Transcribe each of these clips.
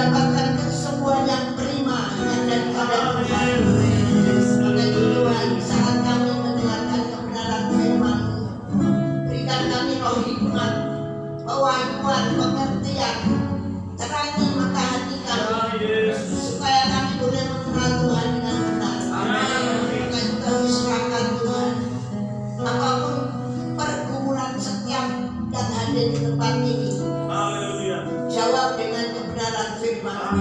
mendapatkan kesembuhan yang prima yang daripada Tuhan. Maka Tuhan, saat kami mendengarkan kebenaran firman, berikan kami roh hikmat, pewahyuan, pengertian, terangi mata hati kami, supaya kami boleh mengenal Tuhan dengan benar. Maka kami serahkan Tuhan, apapun pergumulan setiap yang hadir di tempat ini, jawab dengan kebenaran firman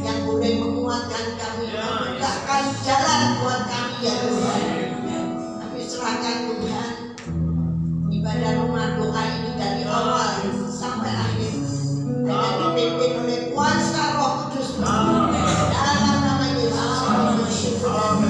yang boleh menguatkan kami, membukakan jalan buat kami ya Tuhan. Kami serahkan Tuhan ibadah rumah doa ini dari awal sampai akhir hanya dipimpin oleh kuasa Roh Kudus dalam nama Yesus kami bersyukur.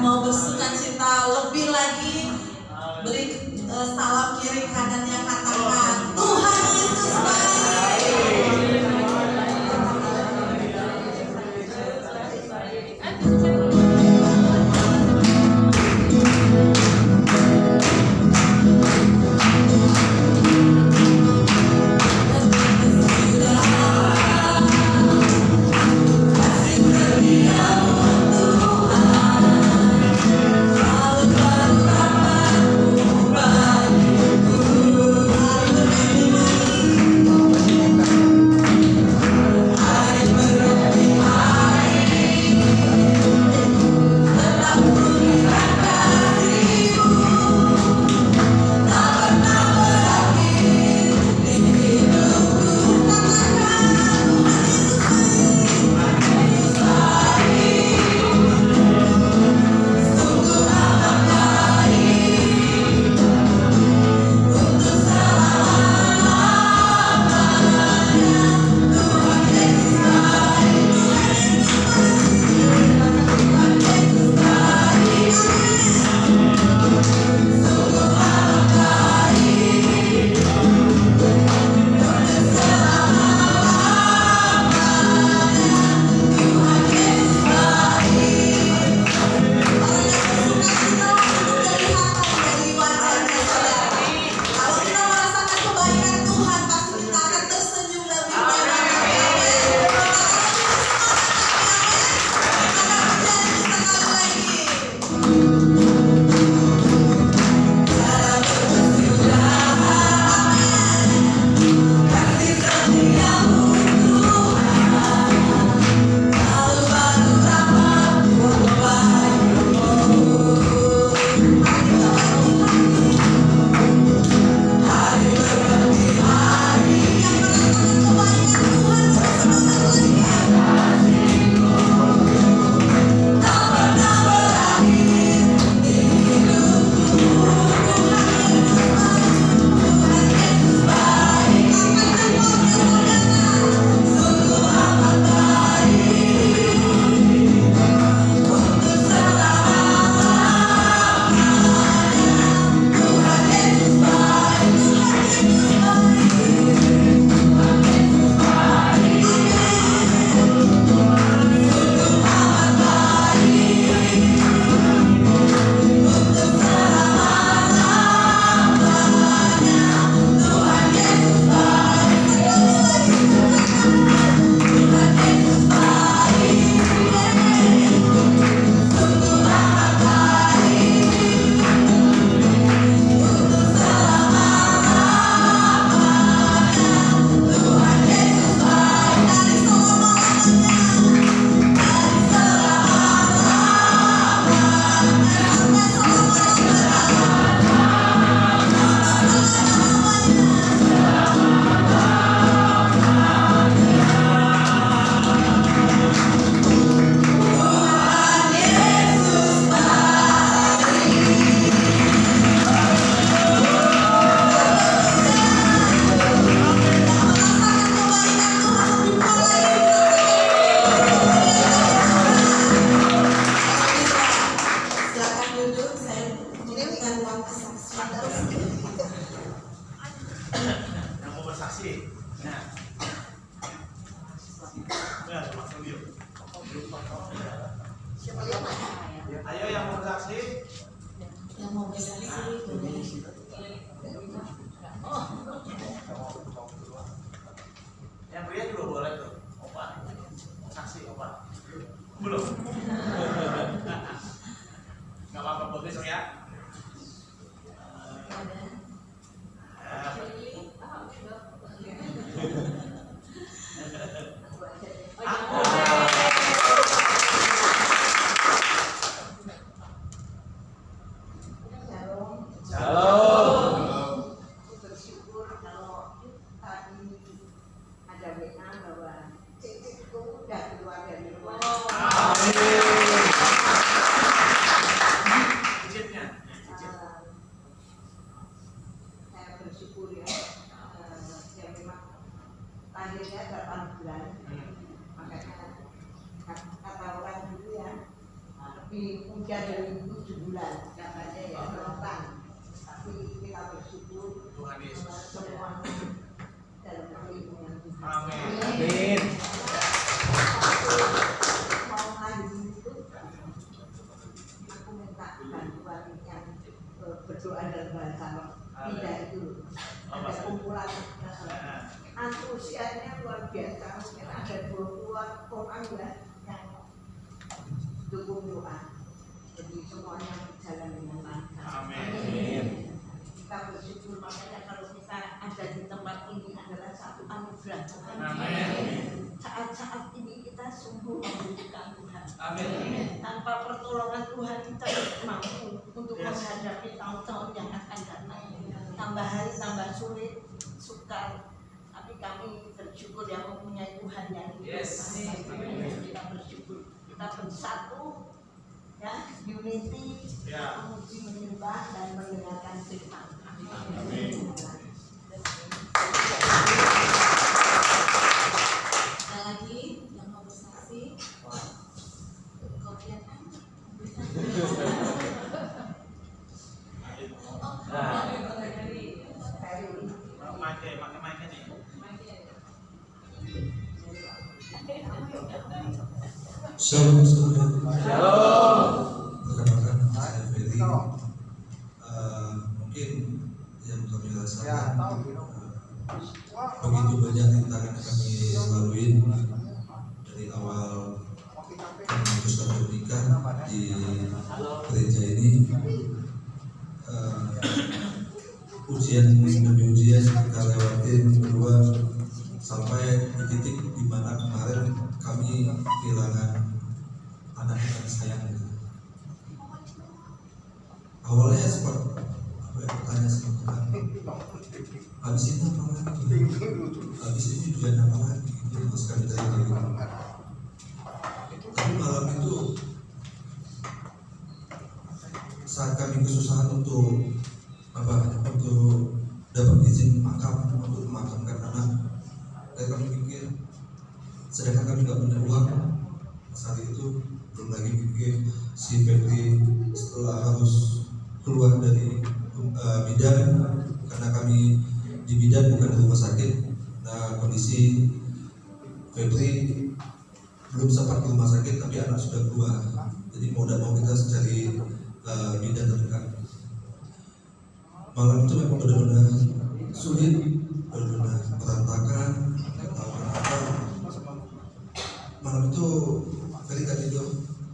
Mau bersukacita lebih lagi, beri salam kiri kanannya, katakan Tuhan Yesus baik. Siapa yang mana? Ayo yang mau bersaksi. Yang mau bersaksi. Oh, Yang pria juga boleh tuh. Opa. Saksi opa. Belum. Nggak apa-apa buat besok ya. Aku bersyukur kalau tadi ada WA bahwa cicitku udah keluar dari rumah. Cicitnya. Saya bersyukur ya, ya memang lahirnya 8 bulan, makanya kata orang dulu ya lebih muda dari 7 bulan katanya ya rentan. Tapi kita bersyukur Tuhan Yesus. semua dalam perlindungan Tuhan. Amin. Mau mandi itu aku minta bantuan yang berdoa dan bahasa tidak itu ada kumpulan antusiasnya luar biasa. Mungkin ada 20 orang ya yang dukung doa, jadi semuanya berjalan dengan lancar. Amin. Kita bersyukur, makanya kalau kita ada di tempat ini adalah satu anugerah. Amin. Saat-saat ini kita sungguh membutuhkan Tuhan. Amin. Tanpa pertolongan Tuhan kita tidak mampu untuk menghadapi tahun-tahun yang akan datang. Tambah hari tambah sulit, sukar. Tapi kami bersyukur yang mempunyai Tuhan yang hidup. Yes. Kita bersyukur, kita bersatu, ya, unity, Ya. memuji, menyembah dan mendengarkan firman. Amin. ada lagi yang mau bersaksi? Kau kelihatan? Pakai nih. Shalom, saudara. Perkenalkan, saya Ferry. Mungkin yang kami rasakan begitu banyak rintangan yang kami lalui dari awal kami memutuskan menikah di gereja ini. Ujian demi ujian kita lewatin berdua sampai di titik di mana kemarin kami kehilangan anak yang sayang gitu. Awalnya sempat bertanya sama Tuhan, habis ini apa lagi? Habis ini ujian apa lagi? Gitu, sekali dari gitu. Tapi malam itu saat kami kesusahan untuk dapat izin makam untuk memakamkan anak, dan kami pikir sedangkan kami nggak punya uang saat itu, belum lagi pikir si Febri setelah harus keluar dari bidan karena kami di bidan bukan di rumah sakit. Nah, kondisi Febri belum sempat ke rumah sakit tapi anak sudah keluar, jadi mau tidak mau kita cari bidan terdekat. Malam itu memang benar-benar sulit, benar-benar berantakan, nggak tahu kenapa. Malam itu Ferry gak tidur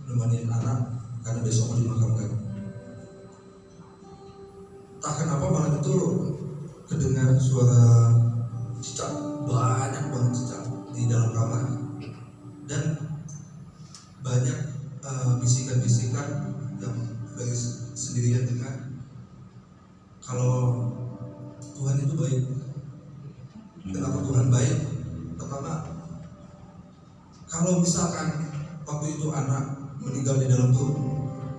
nemenin anak karena besok mau dimakamkan. Tak kenapa malam itu kedengar suara cicak, banyak banget cicak di dalam kamar, dan banyak bisikan-bisikan yang Ferry sendirian dengar. Kalau Tuhan itu baik. Kenapa Tuhan baik? Pertama, kalau misalkan waktu itu anak meninggal di dalam perut,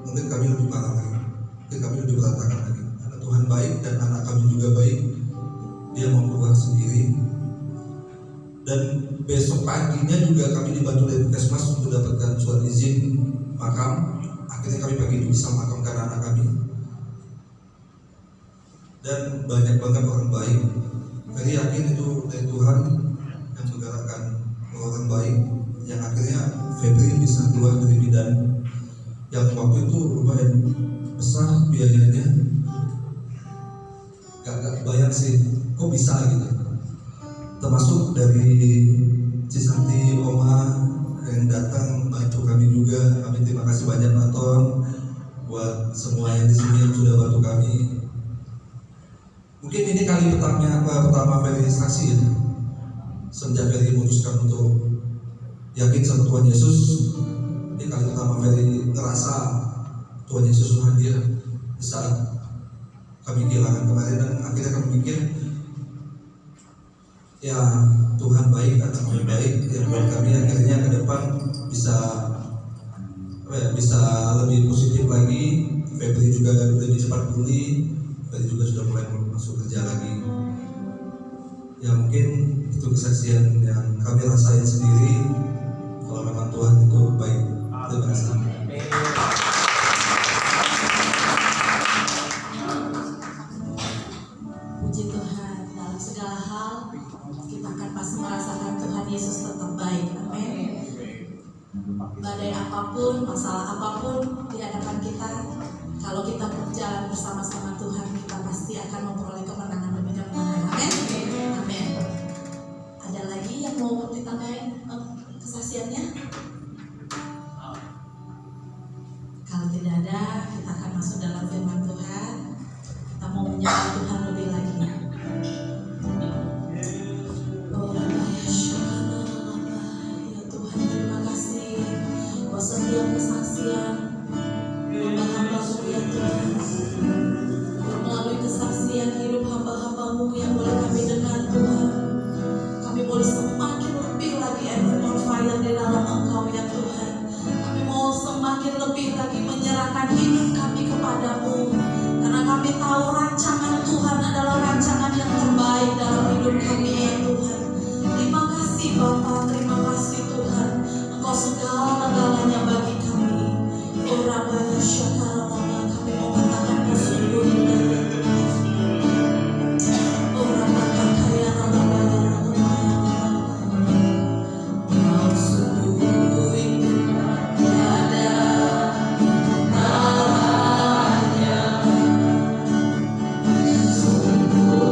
mungkin kami lebih parah lagi, mungkin kami lebih berantakan lagi. Karena Tuhan baik dan anak kami juga baik, Dia mau keluar sendiri. Dan besok paginya juga kami dibantu dari Puskesmas untuk dapatkan surat izin makam. Akhirnya kami pagi itu bisa makamkan anak kami. Dan banyak banget orang baik. Ferry yakin itu dari Tuhan yang menggerakkan orang baik yang akhirnya Febri bisa keluar dari bidan yang waktu itu lumayan besar biayanya, gak bayar sih, kok bisa gitu. Termasuk dari Cisanti, Oma yang datang bantu kami juga. Kami terima kasih banyak Pak Ton, buat semua yang di sini yang sudah bantu kami. Mungkin ini kali pertama Ferry saksi ya. Sejak Ferry memutuskan untuk yakin sama Tuhan Yesus, ini kali pertama Ferry ngerasa Tuhan Yesus hadir di saat kami kehilangan kemarin, dan akhirnya kami mikir ya Tuhan baik atau kami baik ya buat kami akhirnya ke depan bisa bisa lebih positif lagi. Febri juga lebih cepat pulih, Febri juga sudah mulai masuk kerja lagi. Ya mungkin itu kesaksian yang kami rasain sendiri, kalau memang Tuhan itu baik. Terima kasih. Puji Tuhan, dalam segala hal kita akan pasti merasakan Tuhan Yesus tetap baik. Amin. Badai apapun, masalah apapun di hadapan kita, kalau kita berjalan bersama-sama Tuhan, kita pasti akan memperoleh kemenangan demi kemenangan. Amin. Amin. Ada lagi yang mau ditambahin kesaksiannya? Kalau tidak ada, kita akan masuk dalam firman Tuhan. Kita mau menyembah Tuhan lebih lagi. Oh, ya Tuhan, terima kasih buat setiap kesaksian hamba-hamba-Mu ya Tuhan. Melalui kesaksian hidup hamba-hamba-Mu yang boleh kami dengar Tuhan, kami boleh semakin lebih lagi on fire di dalam Engkau ya Tuhan. Kami mau semakin lebih lagi menyerahkan hidup kami kepadamu, karena kami tahu rancangan Tuhan adalah rancangan yang terbaik dalam hidup kami ya Tuhan. Terima kasih Bapa, terima kasih Tuhan, Engkau segala-galanya bagi kami. Oh Rabbana Syakarallah, kami mau katakan sungguh indah ya Tuhan. Oh Rabbana Kaya Rabbana, Kau sungguh indah, tiada tandanya. Sungguh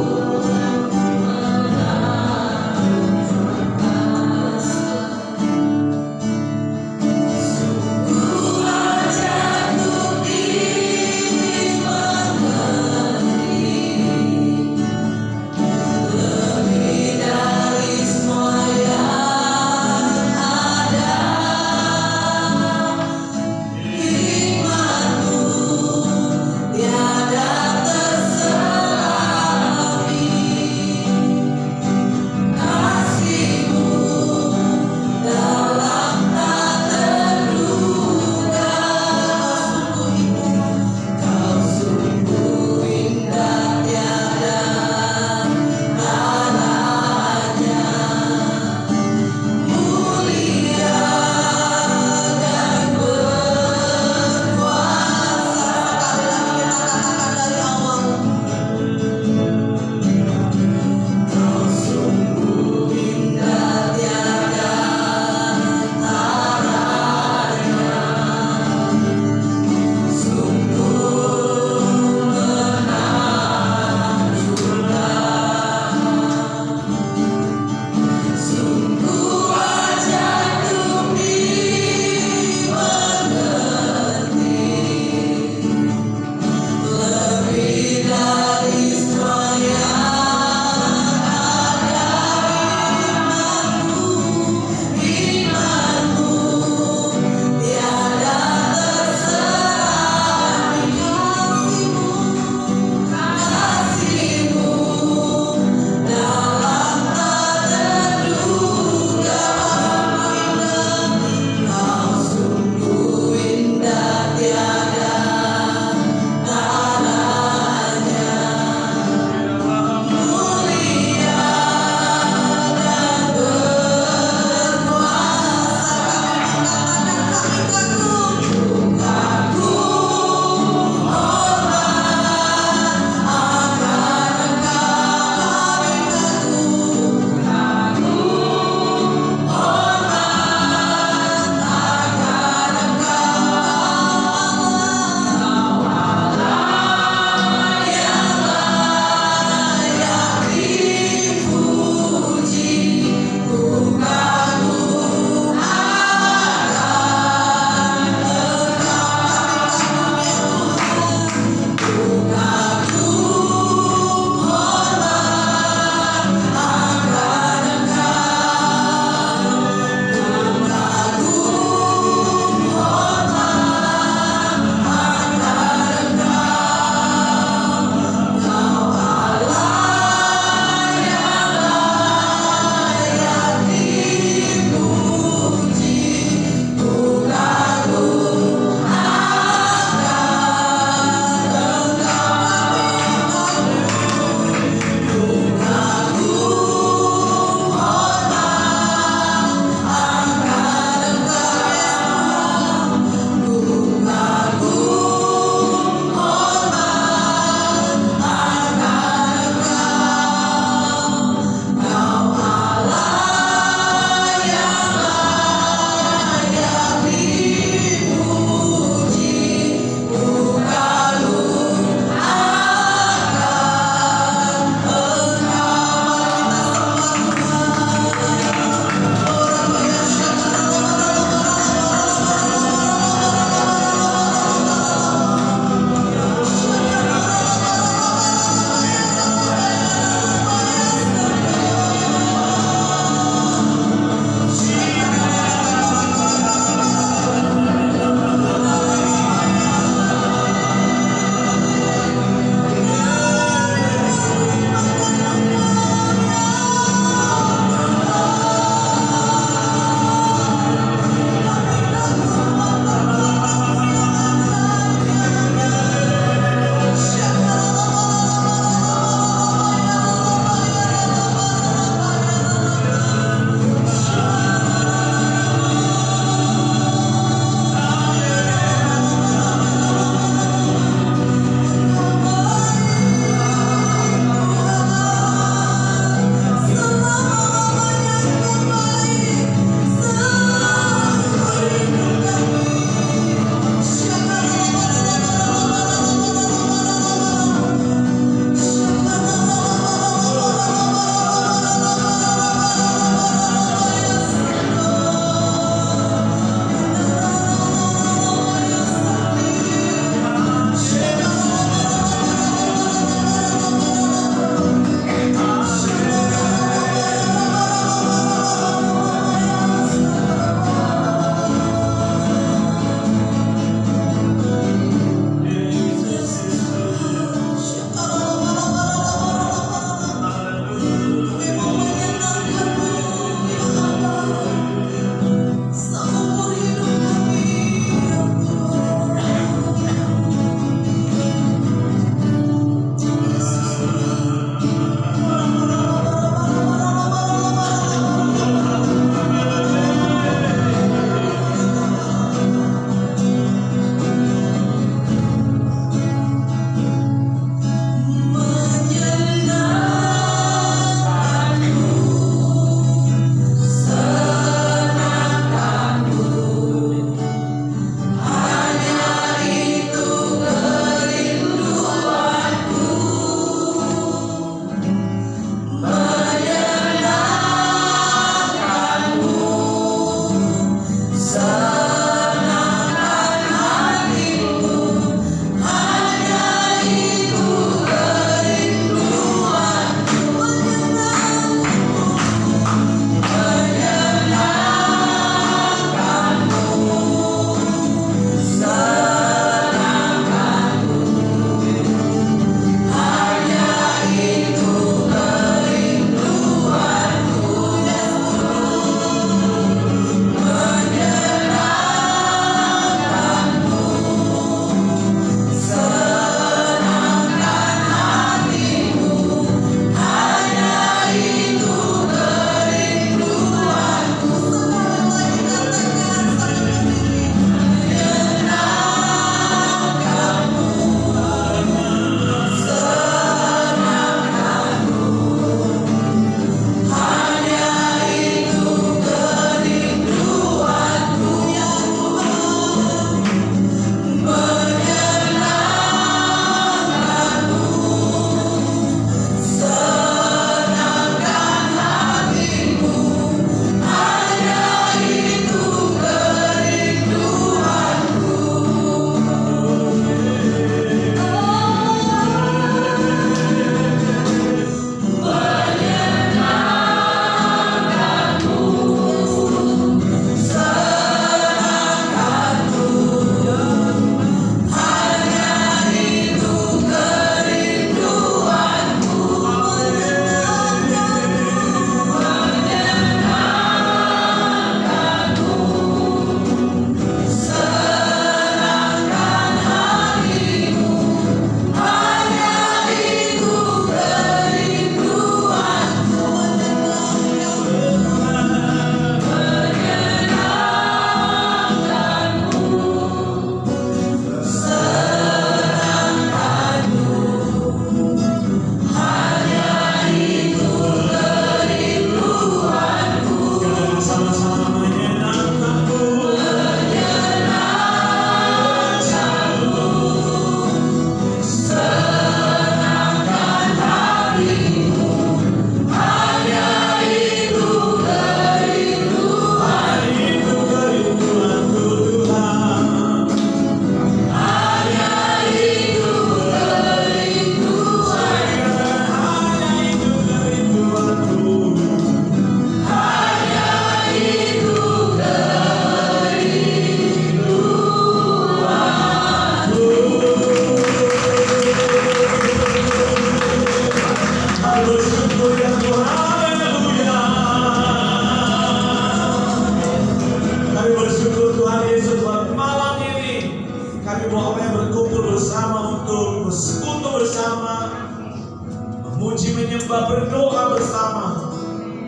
sudah berdoa bersama,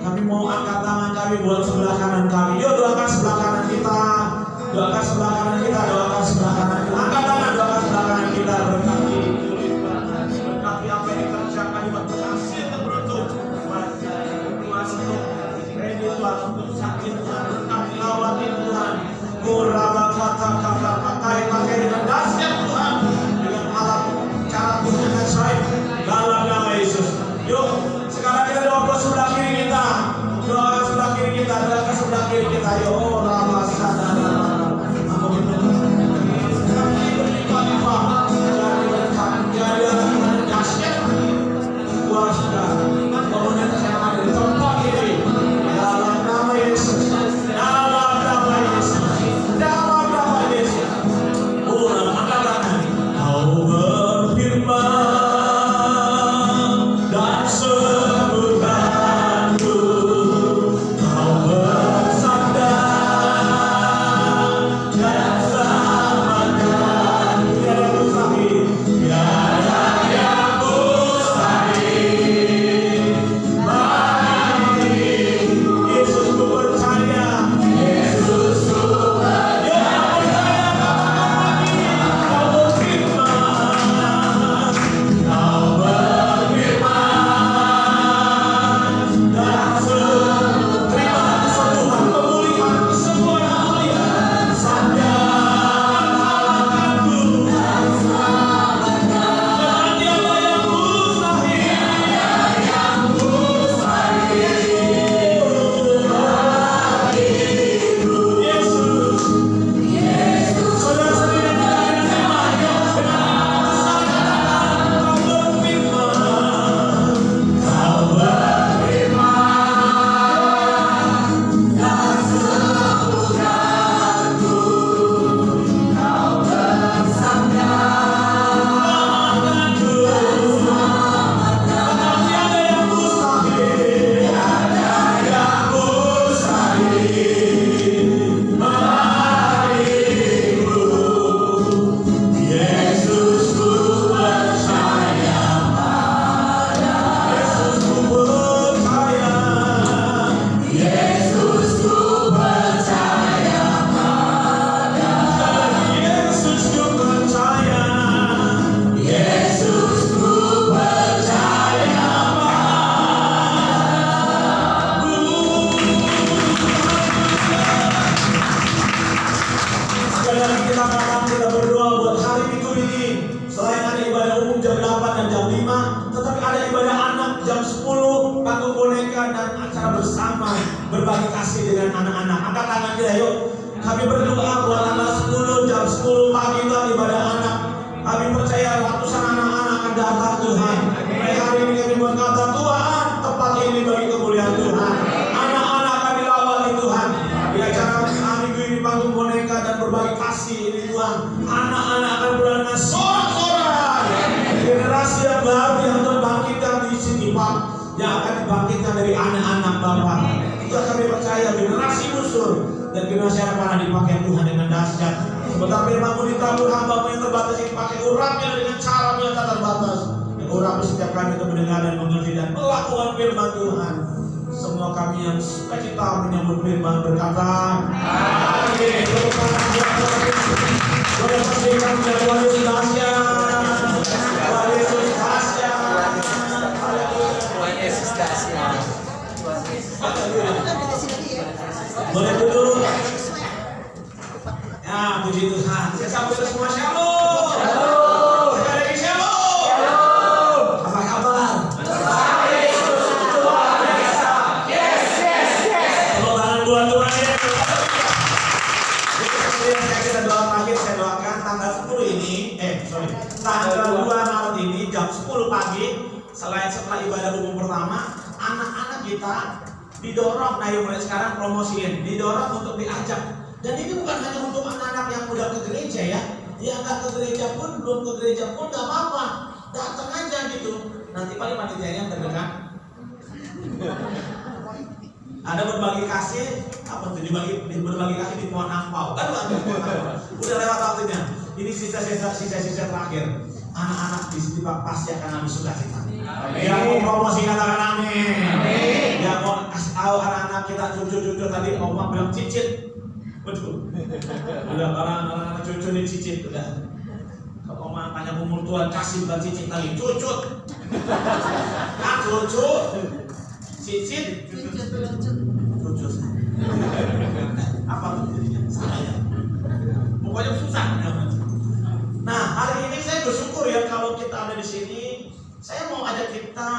kami mau angkat tangan kami buat sebelah kanan kami. Yuk doakan sebelah kanan kita. Doakan sebelah kanan kita. Doakan sebelah kanan kita. Angkat tangan, doakan sebelah kanan kita. Berkati apa yang dikerjakan buat berhasil dan beruntung. Tuhan untuk ready Tuhan, untuk sakit Tuhan, berkati lawati Tuhan. Kuraba kata-kata pakai dengan dahsyat Tuhan, dengan alat cara Tuhan yang ajaib dalam nama Yesus. Yuk sekarang kita doa ke sebelah kiri kita. Doa sebelah kiri kita, doa ke sebelah kiri kita. Yuk Rama sadara. Jadi Tuhan dahsyat. Tuhan sudah komunitas yang ada di tempat ini. Dalam nama Yesus. Dalam nama Yesus. Dalam nama Yesus. Ulang angkat tangan. Kau berfirman dan sembuhkanku. Kau bersabda dan selamatkan. Tiada mustahil. Tiada yang mustahil. Bagi Yesus ku percaya. Yesus ku percaya. Kau berfirman. Kau berfirman dan sembuh. Terima kesembuhan, pemulihan, kesembuhan, pemulihan. Sadarkanku dan selamatkan. Tiada yang mustahil. Yesus. Saudara-saudara yang terima, yuk kau berfirman. Kau berfirman dan sembuhkanku. Kau bersabda selamatkanku. Tiada yang mustahil. Tiada yang mustahil. Bagiku Yesus ku percaya pada. Yesus ku percaya. Yesus ku percaya pada. Yesus ku percaya. Yesus ku percaya Sekali lagi kita katakan, kita berdoa buat hari Minggu ini. Selain ada ibadah umum jam 8 dan jam 5, tetapi ada ibadah anak jam 10, panggung boneka dan acara bersama berbagi kasih dengan anak-anak. Angkat tangan kita yuk. Kami berdoa buat tanggal 10 jam 10 pagi itu ada ibadah anak. Kami percaya ratusan anak-anak akan datang Tuhan. Mulai hari ini kami berkata, Tuhan tempat ini bagi kemuliaan Tuhan. Anak-anak kami lawati Tuhan. Di acara minggu ini panggung boneka dan berbagi kasih ini Tuhan. Anak-anak akan berada dengan sorak-sorai. Generasi yang baru yang terbangkitkan di sini Pak, yang akan dibangkitkan dari anak-anak Bapak. Itu kami percaya generasi musuh dan generasi yang akan dipakai Tuhan dengan dahsyat. Sebentar firman-Mu ditabur hamba-Mu yang terbatas ini pakai urapnya dengan cara yang tak terbatas. Dan urapi setiap kami untuk mendengar dan mengerti dan melakukan firman Tuhan. Semua kami yang sukacita menyambut firman berkata, amin. Boleh pastikan Tuhan Yesus dahsyat. Tuhan Yesus dahsyat. Tuhan Yesus dahsyat. Boleh duduk. Ya, puji Tuhan. Saya sambut kita semua shalom. Shalom. Sekali lagi shalom. Shalom. Apa kabar? Baik. Luar biasa. Yes. Tepuk tangan buat Tuhan Yesus. Kita doa terakhir, saya doakan tanggal 10 ini, tanggal 2 Maret ini jam 10 pagi, setelah ibadah umum pertama, anak-anak kita didorong, nah mulai sekarang promosiin, didorong untuk diajak. Dan ini bukan hanya untuk anak-anak yang udah ke gereja ya, yang nggak ke gereja pun, belum ke gereja pun nggak apa-apa, datang aja gitu. Nanti paling panitianya terdekat. Ada berbagi kasih, apa tuh berbagi kasih di pohon angpau, kan udah lewat waktunya. Ini sisa-sisa terakhir. Anak-anak di sini Pak pasti akan habis sukacita. Yang mau promosi katakan amin. Yang mau kasih tahu anak-anak kita, cucu-cucu tadi Oma bilang cicit. Betul. Udah anak-anak cucu nih cicit udah. Kalau Oma tanya umur tua kasih bukan cicit lagi, cucut. Cucu. Cicit. Cucut. Apa tuh jadinya? Salah ya. Pokoknya susah. Nah, hari ini saya bersyukur ya kalau kita ada di sini. Saya mau ajak kita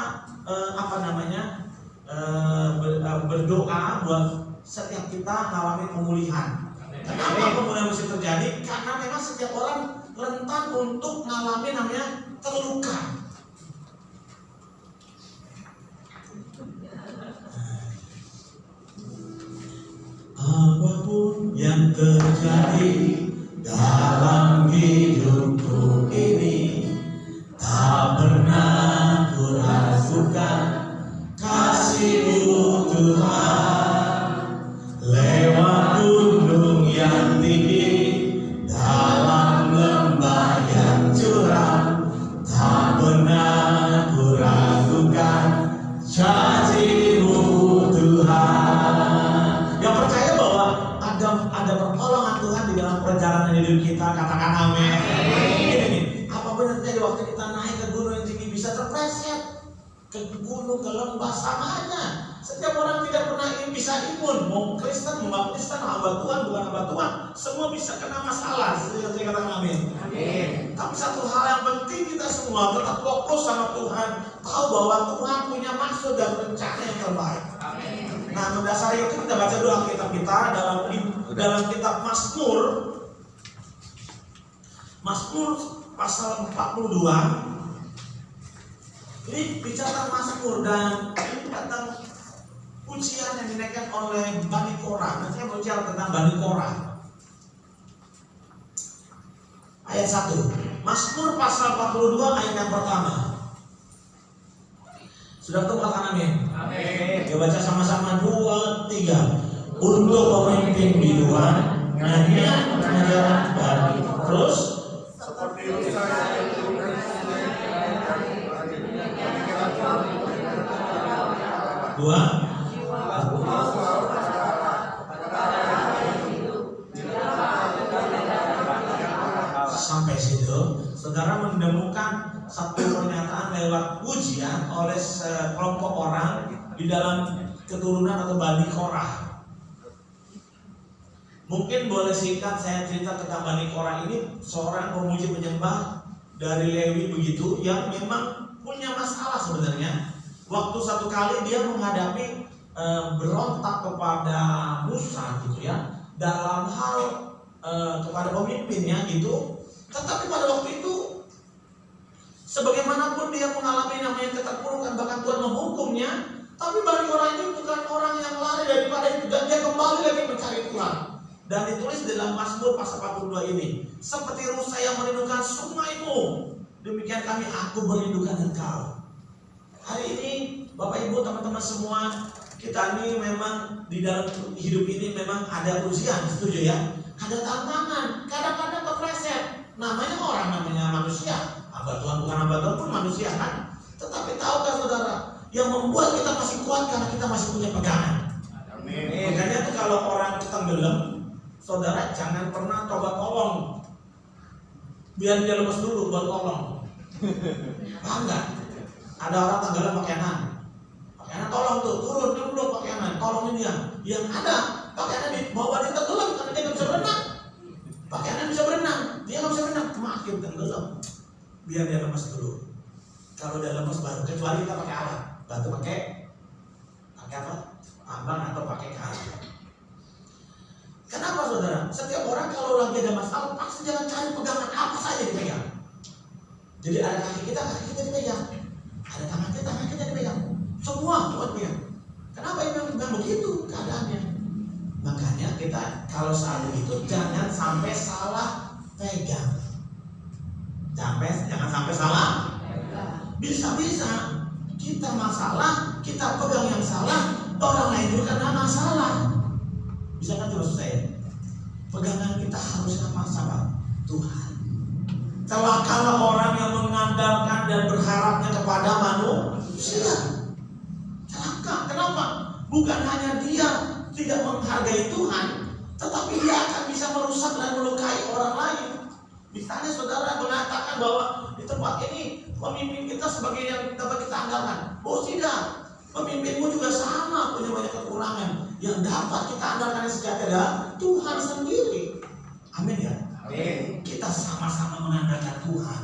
berdoa buat setiap kita mengalami pemulihan. Kenapa pemulihan mesti terjadi? Karena memang setiap orang rentan untuk mengalami namanya terluka. Apapun yang terjadi dalam hidupku ini, tak pernah ku ragukan kasih-Mu Tuhan. Lewat gunung yang tinggi, dalam lembah yang curam, tak pernah ku ragukan janji-Mu Tuhan. Yang percaya bahwa ada pertolongan Tuhan di dalam perjalanan hidup kita, katakan amin. Ini apa benar terjadi waktu kita naik ke gunung yang tinggi bisa terpleset, ke gunung, ke lembah, sama aja. Setiap orang tidak pernah bisa imun, mau Kristen, mau Baptisten, hamba Tuhan, bukan hamba Tuhan, semua bisa kena masalah. Saya katakan amin. Tapi satu hal yang penting, kita semua tetap fokus sama Tuhan, tahu bahwa Tuhan punya maksud dan rencana yang terbaik. Nah, mendasari itu kita baca dulu Alkitab kita dalam kitab Mazmur pasal 42. Ini bicara Mazmur dan ini tentang pujian yang dinaikkan oleh Bani Korah. Nanti saya bicara tentang Bani Korah. Ayat 1. Mazmur pasal 42 ayat yang pertama. Sudah ketemu katakan amin. Amin. Kita baca sama-sama 2, 3. Untuk pemimpin biduan, nyanyian pengajaran bagi. Terus Seperti saya dua. Sampai situ, saudara menemukan satu pernyataan lewat pujian oleh sekelompok orang di dalam keturunan atau Bani Korah. Mungkin boleh singkat saya cerita tentang Bani Korah ini, seorang pemuji penyembah dari Lewi begitu yang memang punya masalah sebenarnya. Waktu satu kali dia menghadapi berontak kepada Musa gitu ya, dalam hal kepada pemimpinnya gitu. Tetapi pada waktu itu, sebagaimanapun dia mengalami namanya keterpurukan, bahkan Tuhan menghukumnya, tapi Bani Korah ini bukan orang yang lari daripada itu, dan dia kembali lagi mencari Tuhan. Dan ditulis dalam Mazmur pasal 42 ini, seperti rusa yang merindukan sungaimu, demikian kami aku merindukan engkau. Hari ini Bapak Ibu teman-teman semua, kita ini memang di dalam hidup ini memang ada ujian, setuju ya? Ada tantangan, kadang-kadang kepleset. Namanya orang, namanya manusia. Hamba Tuhan bukan hamba Tuhan pun manusia kan. Tetapi tahukah saudara, yang membuat kita masih kuat karena kita masih punya pegangan. Amin. Makanya tuh kalau orang tenggelam, saudara jangan pernah coba tolong. Biar dia lepas dulu baru tolong. Paham nggak? Ada orang tenggelam pakaian. Pakaian tolong tuh, turun dulu pakaian, tolongin dia. Yang ada pakaian dibawa dia tenggelam karena dia nggak bisa berenang. Pakaiannya bisa berenang, dia nggak bisa berenang, makin tenggelam. Biar dia lemas dulu. Kalau dia lemas baru, kecuali kita pakai alat, bantu pakai apa? Tambang atau pakai kayu. Kenapa saudara? Setiap orang kalau lagi ada masalah, pasti jangan cari pegangan apa saja dipegang. Jadi ada kaki kita dipegang, ada tangan kita dipegang, semua buat dia. Kenapa ini memang begitu keadaannya? Makanya kita kalau saat itu jangan sampai salah pegang. Jangan sampai salah. Bisa-bisa kita masalah, kita pegang yang salah, orang lain juga kena masalah. Bisa kan maksud saya? Pegangan kita harus sama Tuhan. Celakalah orang yang mengandalkan dan berharapnya kepada manusia. Celaka. Kenapa? Bukan hanya dia tidak menghargai Tuhan, tetapi dia akan bisa merusak dan melukai orang lain. Misalnya saudara mengatakan bahwa di tempat ini pemimpin kita sebagai yang dapat kita andalkan. Oh tidak, pemimpinmu juga sama punya banyak kekurangan. Yang dapat kita andalkan sejati adalah Tuhan sendiri. Amin ya. Amin. Kita sama-sama mengandalkan Tuhan.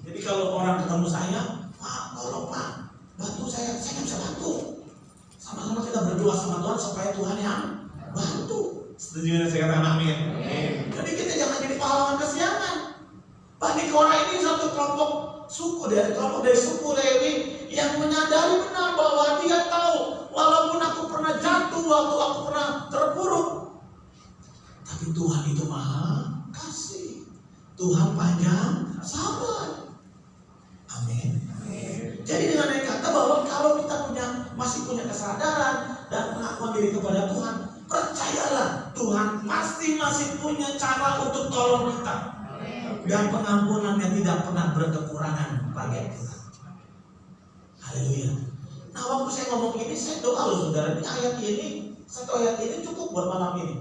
Jadi kalau orang ketemu saya, Pak, tolong Pak, bantu saya nggak bisa bantu. Sama-sama kita berdoa sama Tuhan supaya Tuhan yang bantu. Setuju saya katakan amin. Jadi kita jangan jadi pahlawan kesiangan. Bani Korah ini satu kelompok suku dari suku Lewi yang menyadari benar bahwa dia tahu walaupun aku pernah jatuh, waktu aku pernah terpuruk, tapi Tuhan itu maha kasih. Tuhan panjang sabar. Amin. Jadi dengan kata bahwa kalau kita masih punya kesadaran dan pengakuan diri kepada Tuhan, percayalah Tuhan pasti masih punya cara untuk tolong kita. Dan pengampunannya tidak pernah berkekurangan bagi kita. Haleluya. Nah waktu saya ngomong ini, saya doa loh saudara. Satu ayat ini cukup buat malam ini.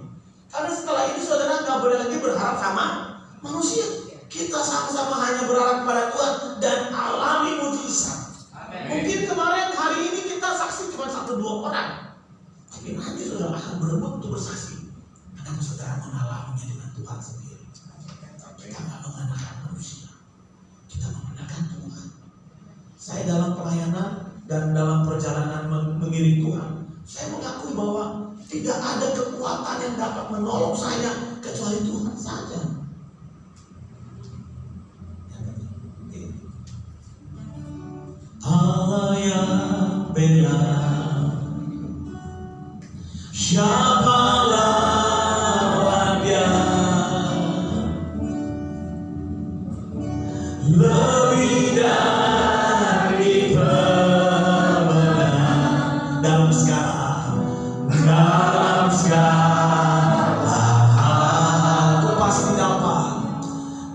Karena setelah ini saudara nggak boleh lagi berharap sama manusia. Kita sama-sama hanya berharap kepada Tuhan dan alami mujizat. Mungkin kemarin hari ini kita saksi cuma 1-2 orang. Tapi nanti saudara akan berebut untuk bersaksi. Karena saudara mengalaminya dengan Tuhan sendiri. Kita nggak mengandalkan manusia, kita mengandalkan Tuhan. Saya dalam pelayanan dan dalam perjalanan mengiring Tuhan, saya mengakui bahwa tidak ada kekuatan yang dapat menolong saya kecuali Tuhan saja. Allah yang bela, siapa lawan Dia? Lebih dari pemenang dalam segala hal,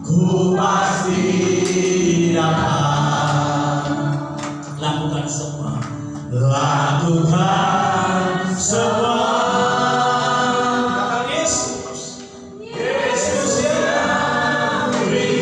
ku pasti dapat lakukan semua. Kata Yesus yang beri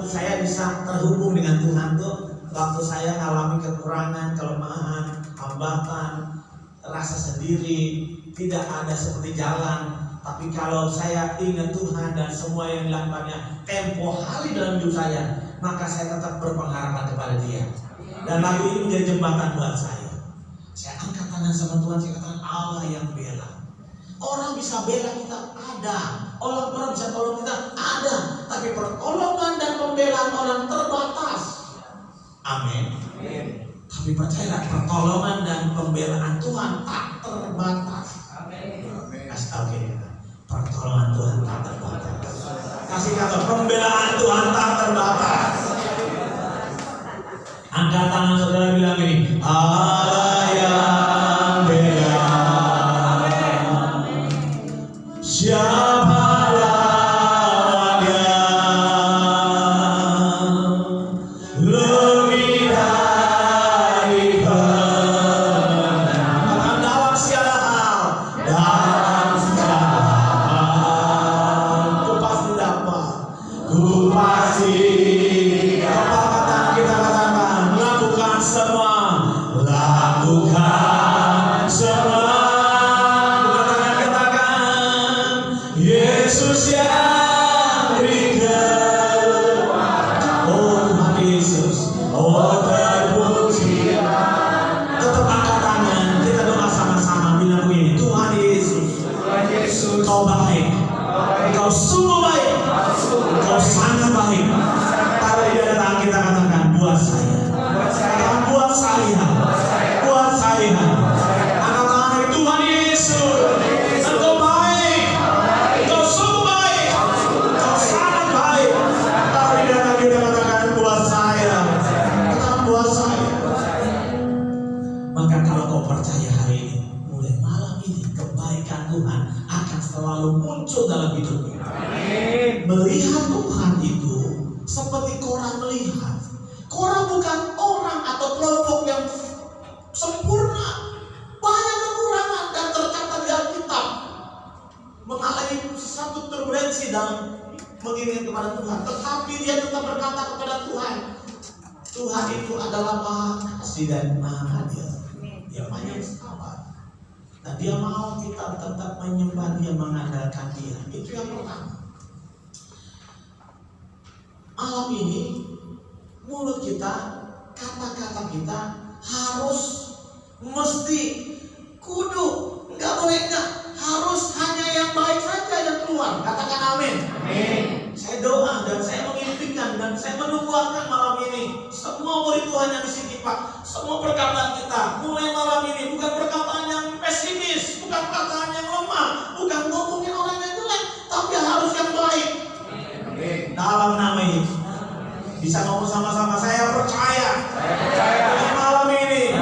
saya bisa terhubung dengan Tuhan tuh waktu saya mengalami kekurangan, kelemahan, hambatan, rasa sendiri, tidak ada seperti jalan. Tapi kalau saya ingat Tuhan dan semua yang dilakukannya tempo hari dalam hidup saya, maka saya tetap berpengharapan kepada Dia. Dan lagu ini menjadi jembatan buat saya. Saya angkat tangan sama Tuhan, saya katakan Allah yang bela. Orang bisa bela kita ada, orang bisa tolong kita ada, tapi pertolongan dan pembelaan orang terbatas. Amin. Tapi percayalah pertolongan dan pembelaan Tuhan tak terbatas. Amin. Kasih tahu kita, pertolongan Tuhan tak terbatas. Kasih kata pembelaan Tuhan tak terbatas. Angkat tangan saudara, bilang ini, Allah yang bela. Siapa lawannya? Lebih dari pemenang. Bahkan dalam segala hal, ku pasti dapat. Ku pasti dapat. Kita katakan melakukan Tuhan itu adalah Maha Kasih dan Maha Adil. Dia banyak sabar. Dan Dia mau kita tetap menyembah Dia, mengandalkan Dia. Itu yang pertama. Malam ini mulut kita, kata-kata kita harus mesti kudu, nggak boleh enggak, harus hanya yang baik saja yang keluar. Katakan amin. Saya doa dan saya mengimpikan dan saya menubuhkan malam ini semua murid Tuhan yang di sini, Pak, semua perkataan kita mulai malam ini bukan perkataan yang pesimis, bukan perkataan yang lemah, bukan ngomongin orang yang jelek, tapi harus yang baik. Dalam nama Yesus. Bisa ngomong sama-sama, saya percaya dengan malam ini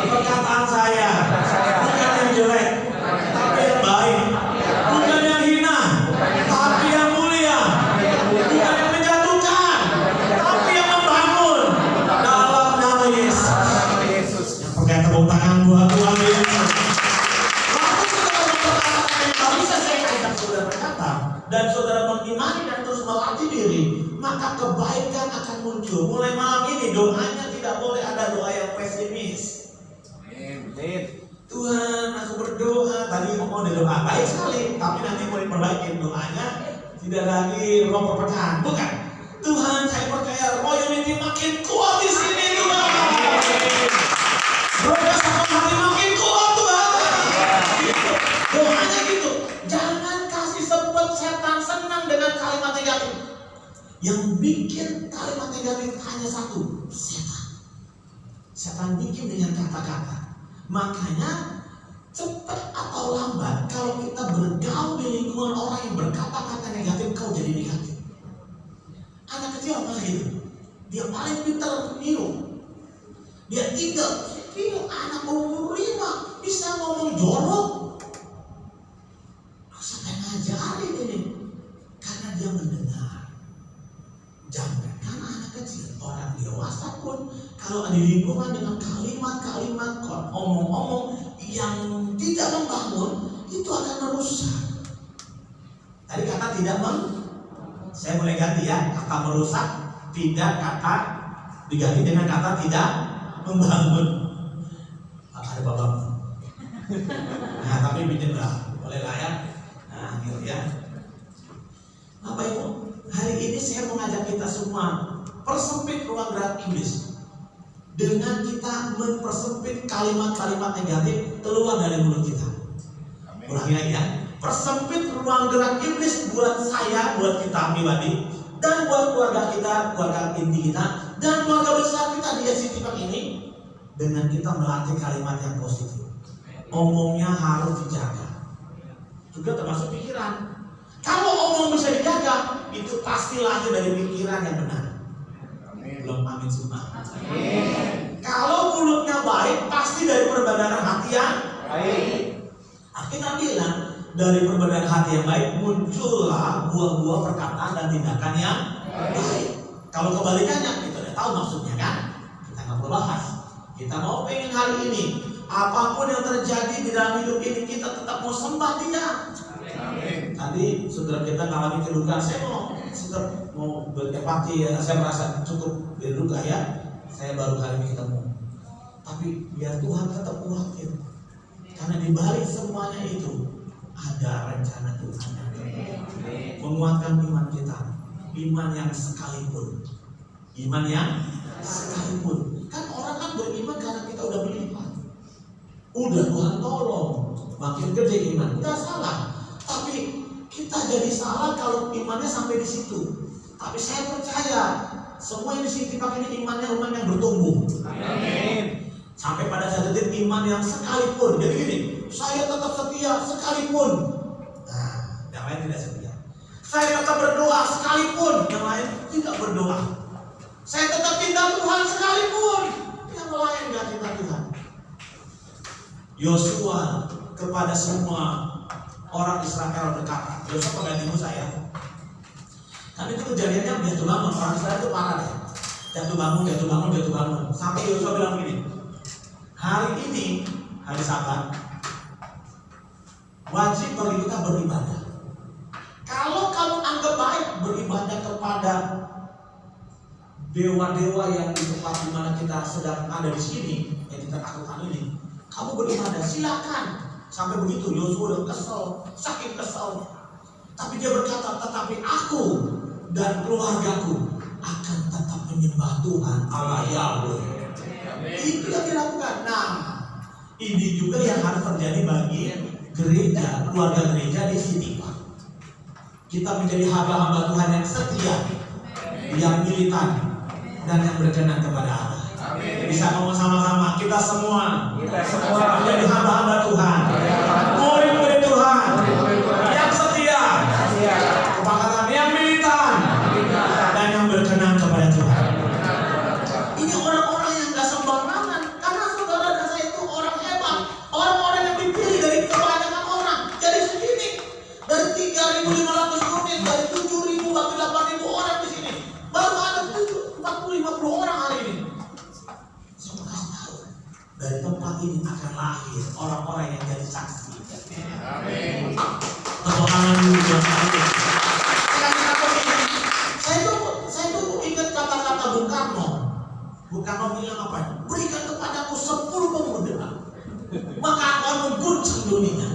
perkataan saya bukan yang jelek, tapi yang baik, bukan yang hina, tapi yang mulia, bukan yang menjatuhkan, tapi yang membangun. Dalam nama Yesus. Yang pakai tepuk tangan buat Tuhan Yesus. Lalu saudara berkata yang tak bisa saya ajak saudara berkata, dan saudara mengimani dan terus melatih diri, maka kebaikan akan muncul. Mulai malam ini doanya tidak boleh ada doa yang pesimis. Tuhan, aku berdoa, tadi mau doa baik sekali, tapi nanti mau diperbaiki doanya, tidak lagi roh perpecahan, bukan. Tuhan, saya percaya roh unity makin kuat di sini, Tuhan. Roh kesatuan hati makin kuat, Tuhan. Gitu. Doanya gitu. Jangan kasih sempat setan senang dengan kalimat negatif. Yang bikin kalimat negatif hanya satu, setan. Setan bikin dengan kata-kata. Makanya cepat atau lambat kalau kita bergaul di lingkungan orang yang berkata-kata negatif, kau jadi negatif. Anak kecil apa itu? Dia paling pintar niru. Dia tinggal, anak umur 5 bisa ngomong jorok. Sampai ngajarin ini karena dia mendengar. Jangankan anak kecil, orang dewasa pun kalau ada lingkungan dengan kalimat-kalimat omong-omong yang tidak membangun, itu akan merusak. Tadi kata tidak saya boleh ganti ya, kata merusak, tidak, kata diganti dengan kata tidak membangun. Ada babak. Nah, tapi pinjam lah, boleh lah ya. Nah, gitu ya. Bapak Ibu, hari ini saya mengajak kita semua persempit ruang gerak iblis dengan kita mempersempit kalimat-kalimat negatif keluar dari mulut kita. Ulangi lagi ya, persempit ruang gerak iblis buat saya, buat kita pribadi, dan buat keluarga kita, keluarga inti kita, dan keluarga besar kita di Citipak ini, dengan kita melatih kalimat yang positif. Omongnya harus dijaga, juga termasuk pikiran. Kalau omong bisa dijaga, itu pasti lahir dari pikiran yang benar. Belum amin semua. Kalau mulutnya baik, pasti dari perbandingan hati yang baik. Kita bilang dari perbandingan hati yang baik muncullah buah-buah perkataan dan tindakan yang baik. Kalau kebalikannya, kita udah tahu maksudnya kan? Kita nggak perlu bahas. Kita mau pengen hari ini, apapun yang terjadi di dalam hidup ini, kita tetap mau sembah Dia. Tadi saudara kita mengalami kedukaan, saya mau berempati ya, saya merasa cukup berduka ya, saya baru kali ini ketemu. Tapi biar Tuhan tetap kuatin, karena di balik semuanya itu ada rencana Tuhan menguatkan iman kita, iman yang sekalipun, kan orang kan beriman karena kita udah beriman, udah Tuhan tolong, makin gede iman, nggak salah. Tapi kita jadi salah kalau imannya sampai di situ. Tapi saya percaya semua yang di sini pakai imannya yang bertumbuh. Amin. Sampai pada satu titik iman yang sekalipun. Jadi gini, saya tetap setia sekalipun. Nah, yang lain tidak setia. Saya tetap berdoa sekalipun, yang lain tidak berdoa. Saya tetap cinta Tuhan sekalipun, yang lain tidak cinta Tuhan. Yosua kepada semua orang Israel berkata, Yosua pengganti Musa ya. Kan itu kejadiannya jatuh bangun, orang Israel itu parah ya. Jatuh bangun. Sampai Yosua bilang gini, hari ini, hari Sabat, wajib bagi kita beribadah. Kalau kamu anggap baik beribadah kepada dewa-dewa yang di tempat di mana kita sedang ada di sini, yang kita takutkan ini, kamu beribadah, silakan. Sampai begitu Yosua udah kesel, saking kesel. Tapi dia berkata, tetapi aku dan keluargaku akan tetap menyembah Tuhan Allah Yahweh. Itu yang dilakukan. Nah, ini juga yang harus terjadi bagi gereja, keluarga gereja di sini, Pak. Kita menjadi hamba-hamba Tuhan yang setia, yang militan, dan yang berkenan kepada Allah. Bisa ngomong sama-sama, kita semua menjadi hamba-hamba Tuhan, murid-murid Tuhan, yang setia, kepakatan yang militan, dan yang berkenan kepada Tuhan. Ini orang-orang yang gak sembarangan, karena saudara dan saya itu orang hebat, orang-orang yang dipilih dari kebanyakan orang. Jadi segini, dari 3.500 unit, dari 7.000 sampai 8.000 orang di sini, baru ada 40-50 orang hari ini. Semua tahu, dari tempat ini akan lahir orang-orang yang jadi saksi. Amin. Tepuk tangan dulu buat saya. Saya tuh ingat kata-kata Bung Karno. Bung Karno bilang apa? Berikan kepadaku 10 pemuda, maka aku akan mengguncang dunia.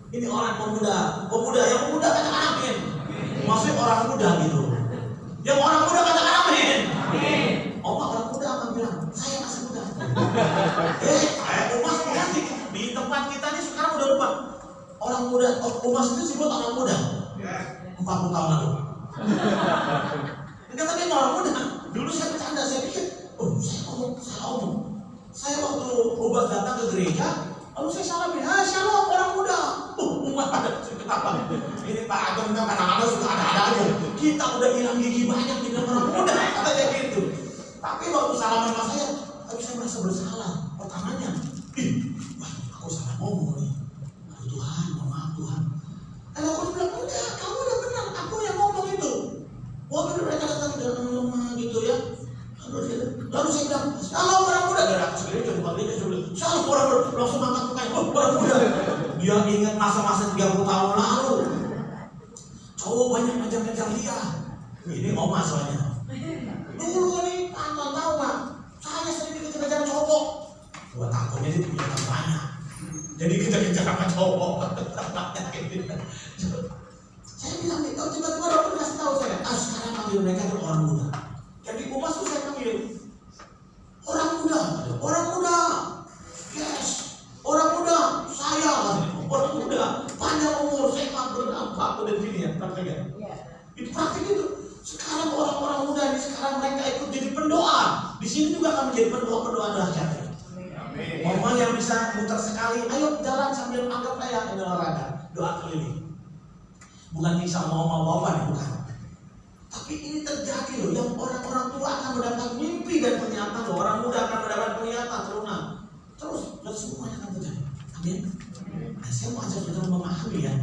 Ini orang pemuda yang muda katakan amin. Maksudnya orang muda gitu. Yang orang muda katakan amin. Orang muda akan bilang, saya masih muda. Umas ganti di tempat kita ini sekarang udah lupa. Orang muda, Umas itu disebut orang muda. 40 tahun lalu. Enggak, tapi orang muda. Dulu saya bercanda, saya pikir, saya omong. Saya waktu Umas datang ke gereja, lalu saya salah bilang, shalom orang muda. Umat ada kenapa? Ini Pak Ageng kan kadang-kadang suka ada-ada aja. Kita udah hilang gigi banyak di dalam orang muda, katanya gitu. Tapi waktu salaman sama saya merasa bersalah. Pertamanya, aku salah ngomong nih. Aduh Tuhan, maaf Tuhan. Kalau aku bilang, udah, kamu udah benar, aku yang ngomong itu. Waktu mereka datang dengan lemah gitu ya. Lalu saya bilang, salam orang muda. Dari atas gereja, di gereja, saya bilang, salam orang muda. Langsung angkat mukanya, orang muda. Dia ingat masa-masa 30 tahun lalu. Cowok banyak ngejar-ngejar dia. Ini oma soalnya. Dulu nih, Anton tahu nggak? Saya sering dikejar-kejar cowok. Gua takutnya dia punya teman banyak. Jadi kejar-kejar sama cowok. Saya bilang nih, kalau tiba-tiba dokter kasih tahu saya, sekarang panggil mereka itu orang muda. Jadi Umas tuh saya panggil orang muda, yes, orang muda, saya, orang muda, panjang umur, sehat, berdampak, udah di sini ya, prakteknya. Itu praktek itu. Sekarang orang-orang muda ini sekarang mereka ikut jadi pendoa. Di sini juga akan menjadi pendoa dahsyat. Mama yang bisa muter sekali, ayo jalan sambil anggap kayak olahraga, doa keliling. Bukan bisa mau bawa bukan. Tapi ini terjadi loh, yang orang-orang tua akan mendapat mimpi dan penglihatan loh. Orang muda akan mendapat penglihatan, terus semuanya akan terjadi. Amin. Nah, saya mau ajak saudara memahami ya.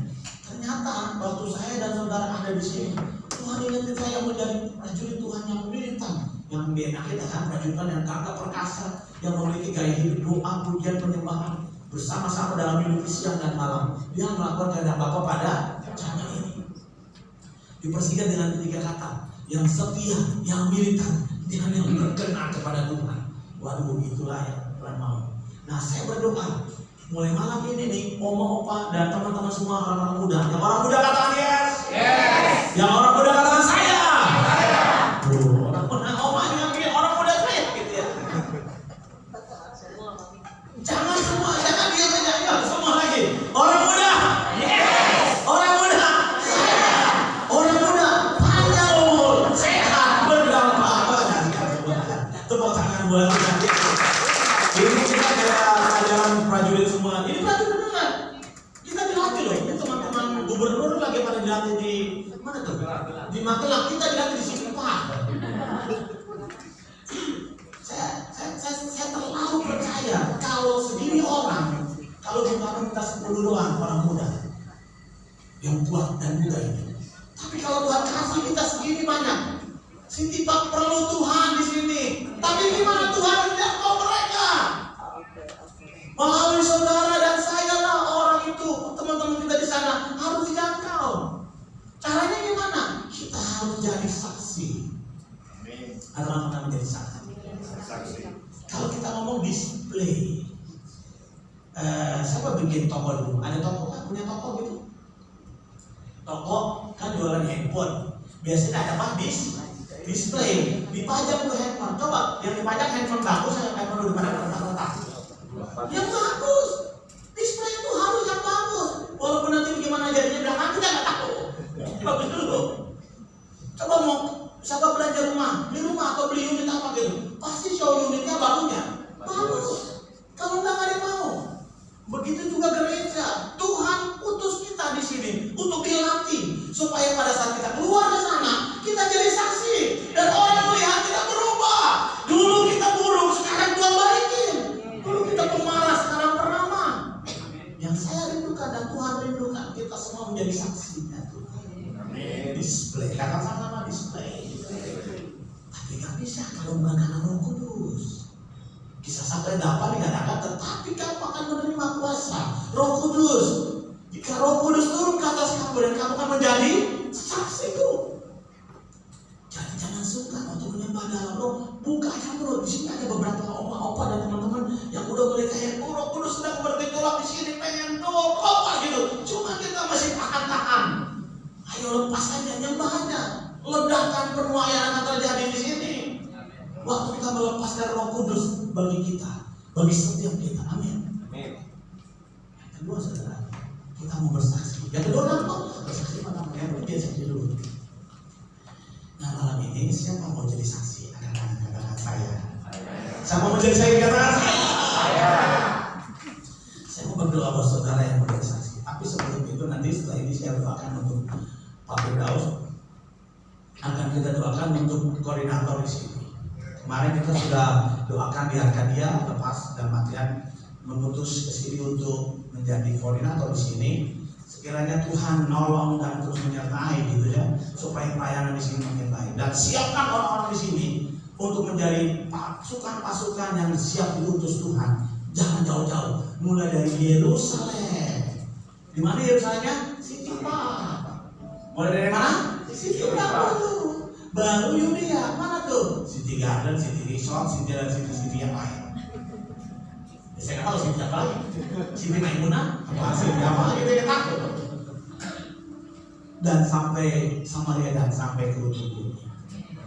Ternyata waktu saya dan saudara ada di sini, Tuhan ingatkan saya menjadi prajurit Tuhan yang militan, yang DNA kita kan prajurit yang gagah perkasa, yang memiliki gaya hidup doa, pujian, penyembahan bersama-sama dalam hidup siang dan malam. Dia melakukan kehendak Bapa pada zaman ini. Dipersingkat dengan 3 kata, yang setia, yang militan, dengan yang berkenan kepada Tuhan. Waduh, itulah yang Tuhan mau. Nah, saya berdoa mulai malam ini nih, oma, opa, dan teman-teman semua orang-orang muda. Yang orang muda katakan yes. Yang orang muda katakan saya. Orang muda, oma ini orang muda saya gitu ya. Jangan semua, jangan diam aja, ya, semua lagi. Orang muda, yes. Orang muda, saya. Orang muda, panjang umur, sehat, berdampak. Tepuk tangan buat kita. Ini kita kayak ajaran prajurit semua. Ini prajurit benar. Kita dilatih loh. Ini teman-teman gubernur lagi pada dilatih di mana tuh? Di Magelang. Kita dilatih di sini Pak. Saya terlalu percaya kalau segini orang, kalau bukan kita 10 doang orang muda yang kuat dan muda ini. Tapi kalau Tuhan kasih kita segini banyak, Siti Pak perlu Tuhan di sini. Tapi gimana Tuhan menjangkau mereka? Melalui saudara dan saya lah orang itu, teman-teman kita di sana harus dijangkau. Caranya gimana? Kita harus jadi saksi. Ada dalam akan menjadi saksi. Kalau kita ngomong display, siapa bikin toko dulu? Ada toko kan? Punya toko gitu? Toko kan jualan handphone. Biasanya ada apa? Display, dipajang tuh handphone. Coba yang dipajang handphone bagus, handphone udah pada retak-retak. Yang bagus, display itu harus yang bagus. Walaupun nanti gimana jadinya belakang kita nggak tahu. Bagus dulu. Coba mau siapa belanja rumah, beli rumah atau beli unit apa gitu, pasti show unitnya bagusnya. Bagus. Kalau nggak ada yang mau. Begitu juga gereja. Tuhan utus kita di sini untuk dilatih supaya pada saat kita keluar ke sana kita jadi saksi dan orang melihat kita berubah. Dulu kita buruk, sekarang Tuhan balikin. Dulu kita pemarah, sekarang peramah. Yang saya rindukan dan Tuhan rindukan kita semua menjadi saksinya Tuhan. Display, kata sama-sama display. Tapi nggak bisa kalau bukan karena Roh Kudus. Kisah sampai 8 dikatakan, tetapi kamu akan menerima kuasa Roh Kudus. Jika Roh Kudus turun ke atas kamu dan kamu akan menjadi saksiku. Jadi jangan suka untuk menyembah dalam Roh. Buka aja Roh. Di sini ada beberapa opa dan teman-teman yang udah mulai kayak Roh Kudus sedang bergejolak di sini pengen apa gitu. Cuma kita masih tahan. Ayo lepas aja nyembahnya. Ledakan penuaian akan terjadi di sini. Waktu kita melepaskan Roh Kudus bagi kita, bagi setiap kita. Amin. Yang kedua saudara, kita mau bersaksi. Yang kedua apa? Bersaksi pada yang dia saksi dulu. Nah malam ini siapa mau jadi saksi? Katakan saya. Siapa mau jadi saksi? Katakan saya. Saya mau berdoa buat saudara yang mau jadi saksi. Tapi sebelum itu nanti setelah ini saya doakan untuk Pak Firdaus. Akan kita doakan untuk koordinator di sini. Kemarin kita sudah doakan biarkan dia lepas dan artian memutus ke sini untuk menjadi koordinator di sini. Sekiranya Tuhan nolong dan terus menyertai gitu ya, supaya pelayanan di sini makin baik. Dan siapkan orang-orang di sini untuk menjadi pasukan-pasukan yang siap diutus Tuhan. Jangan jauh-jauh, mulai dari Yerusalem. Di mana Yerusalemnya? Sitipa. Mulai dari mana? Sitipa dulu. Baru Yudea, mana tuh? City Garden, City Resort, City dan City yang lain. Saya nggak tahu City apa lagi. City Maimunah, apa City apa lagi? Kita takut. Dan sampai Samaria dan sampai ke ujung bumi.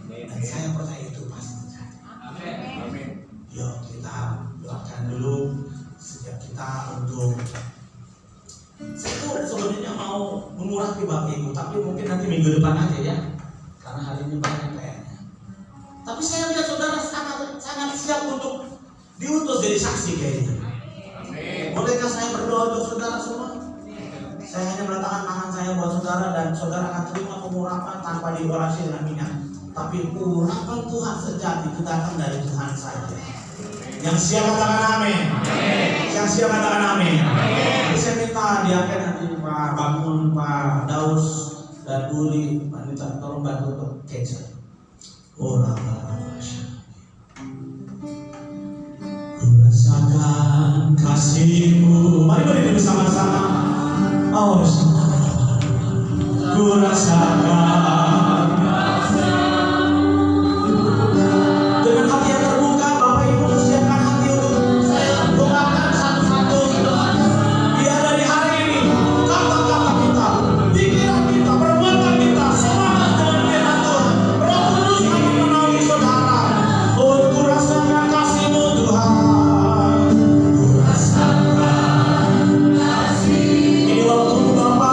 Dan saya percaya itu pasti terjadi. Amin. Yuk kita doakan dulu setiap kita untuk. Saya tuh sebenarnya mau mengurangi bab itu, tapi mungkin nanti minggu depan aja ya. Karena hari ini banyak PR-nya. Tapi saya lihat saudara sangat siap untuk diutus jadi saksi kayaknya. Amin. Bolehkah saya berdoa untuk saudara semua? Saya hanya meletakkan tangan saya buat saudara dan saudara akan terima pengurapan tanpa diorasi dengan minyak. Tapi urapan Tuhan sejati itu datang dari Tuhan saja. Yang siap katakan amin. Yang siap katakan amin. Saya minta diangkat nanti Pak Bangun, Pak Daus dan Buli, wanita tolong bantu untuk capture. Oh rasakan kasih-Mu. Mari bersama-sama. Oh, ku rasakan dengan hati yang terbuka. Bapak Ibu siapkan hati untuk saya doakan satu-satu. Biar dari hari ini kata-kata kita, pikiran kita, perbuatan kita semangat dengan firman Tuhan. Roh Kudus akan menaungi saudara. Oh, ku rasakan kasih-Mu Tuhan. Ku rasakan kasih. Ini waktu Bapak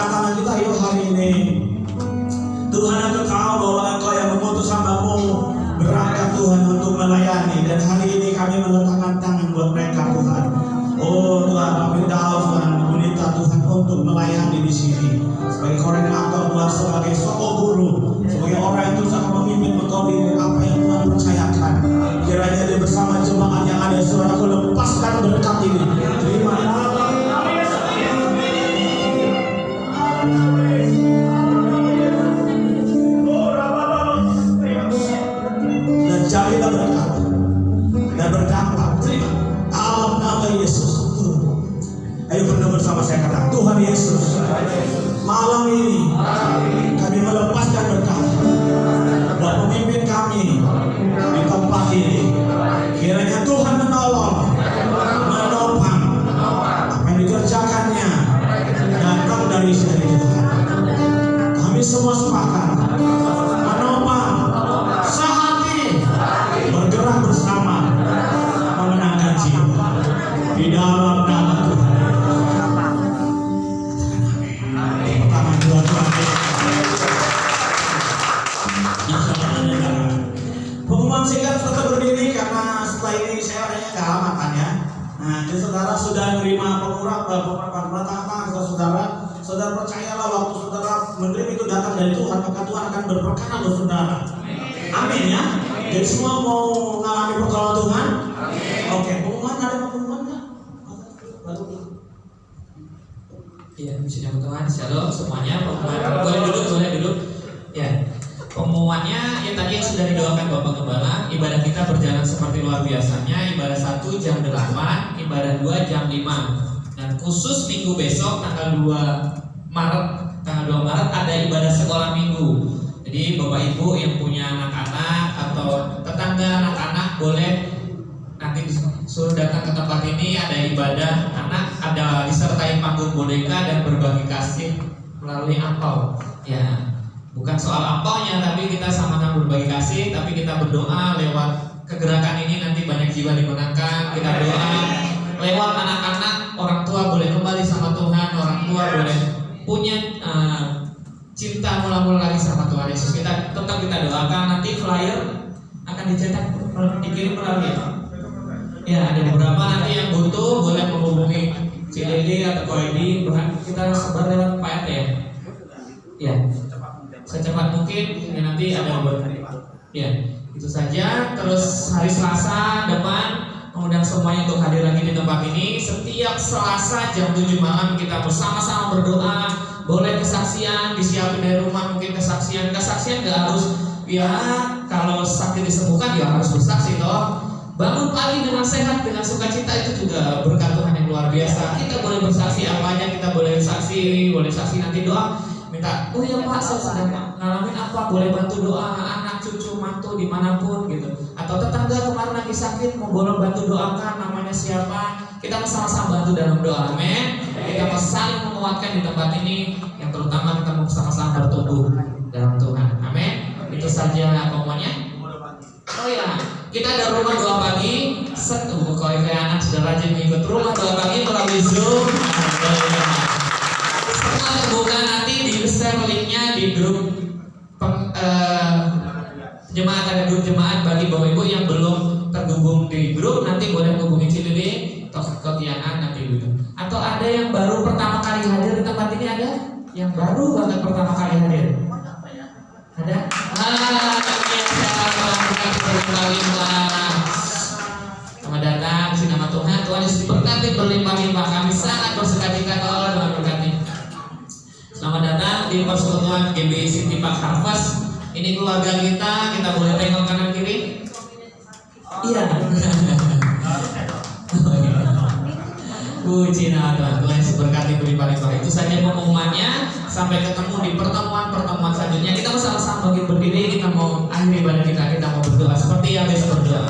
angkat tangan kita yuk hari ini. Tuhan, aku tahu bahwa Engkau yang mengutus hamba-Mu berangkat Tuhan untuk melayani, dan hari ini kami meletakkan tangan buat mereka Tuhan. Oh Tuhan, kami tahu Tuhan meminta Tuhan untuk melayani di sini sebagai koordinator Tuhan, sebagai soko guru, sebagai orang yang terus akan memimpin mengkoordinir apa yang Tuhan percayakan. Kiranya dia bersama jemaat yang ada, saudaraku, lepaskan berkat ini. Terima dan jadilah berkat dan berdampak. Terima dalam nama Yesus. Ayo berdoa bersama saya, kata Tuhan Yesus, malam ini kami melepaskan berkat dan memimpin kami di tempat ini. Kiranya Tuhan menolong, menopang apa yang dikerjakannya datang dari sini Tuhan. Kami semua sepakat menopang, sehati, bergerak bersama, memenangkan jiwa di dalam nama Tuhan. Pertama dua Tuhan. Pengumuman singkat tetap berdiri karena setelah ini saya adanya gak lama kan ya. Nah, jadi saudara sudah menerima pengurapan saudara percayalah waktu saudara menerima itu datang dari Tuhan, maka Tuhan akan berperkara loh saudara. Amin ya. Jadi semua mau mengalami pertolongan Tuhan. Oke, pengumuman ada pengumuman nggak? Iya, puji Tuhan, shalom semuanya. Pengumuman, boleh duduk. Ya, pengumumannya ya tadi yang sudah didoakan Bapak Gembala. Ibadah kita berjalan seperti luar biasanya. Ibadah 1 jam 8, ibadah 2 jam 5. Dan khusus minggu besok tanggal 2 Maret ada ibadah sekolah minggu. Jadi Bapak Ibu yang punya anak-anak atau tetangga anak-anak boleh nanti suruh datang ke tempat ini. Ada ibadah anak, ada disertai panggung boneka dan berbagi kasih melalui angpau. Ya, bukan soal angpaunya, tapi kita sama-sama berbagi kasih. Tapi kita berdoa lewat kegerakan ini nanti banyak jiwa dimenangkan. Kita doa lewat anak-anak, orang tua boleh kembali sama Tuhan, orang tua boleh punya cinta mula-mula lagi sama Tuhan Yesus. Kita tetap kita doakan. Nanti flyer akan dicetak, dikirim melalui ya, ada beberapa nanti yang butuh boleh menghubungi CDD atau KOID. Kita sebar lewat Pak RT ya, secepat mungkin ya, nanti ada ya, itu saja. Terus hari Selasa depan mengundang semuanya untuk hadir lagi di tempat ini. Setiap Selasa jam 7 malam kita bersama-sama berdoa. Boleh kesaksian, disiapin dari rumah mungkin kesaksian gak harus ya, kalau sakit disembuhkan ya harus bersaksi toh. Bangun pagi dengan sehat, dengan sukacita, itu juga berkat Tuhan yang luar biasa. Kita boleh bersaksi apa aja, kita boleh saksi nanti doa. Minta, oh ya Pak, saya sedang ngalamin apa, boleh bantu doa anak, cucu, mantu, dimanapun gitu. Atau tetangga kemarin lagi sakit, mau boleh bantu doakan, namanya siapa. Kita bersama-sama bantu dalam doa, amin. Kita saling menguatkan di tempat ini, yang terutama kita mau bersama-sama bertumbuh dalam Tuhan, amin. Itu saja pokoknya. Oh ya, kita ada rumah doa pagi. Kalau kayak anak sudah rajin mengikut rumah doa pagi melalui Zoom. Setelah terbuka nanti di share linknya di grup jemaat, ada grup jemaat bagi bapak ibu yang belum terhubung di grup, nanti boleh hubungi Cilili atau Tiana nanti gitu. Atau ada yang baru pertama kali hadir di tempat ini, ada yang baru banget pertama kali hadir? Ada? Selamat datang di nama Tuhan. Tuhan Yesus diberkati berlimpah-limpah. Kami sangat bersukacita kalau Tuhan berkati. Selamat datang di persekutuan GBI City Park Harvest. Ini keluarga kita boleh tengok kanan kiri. Iya. Puji nama Tuhan. Tuhan Yesus berkati berlimpah-limpah. Itu saja pengumumannya. Sampai ketemu di pertemuan selanjutnya. Kita bersama-sama berdiri. Kita mau akhiri ibadah kita mau berdoa seperti yang biasa berdoa.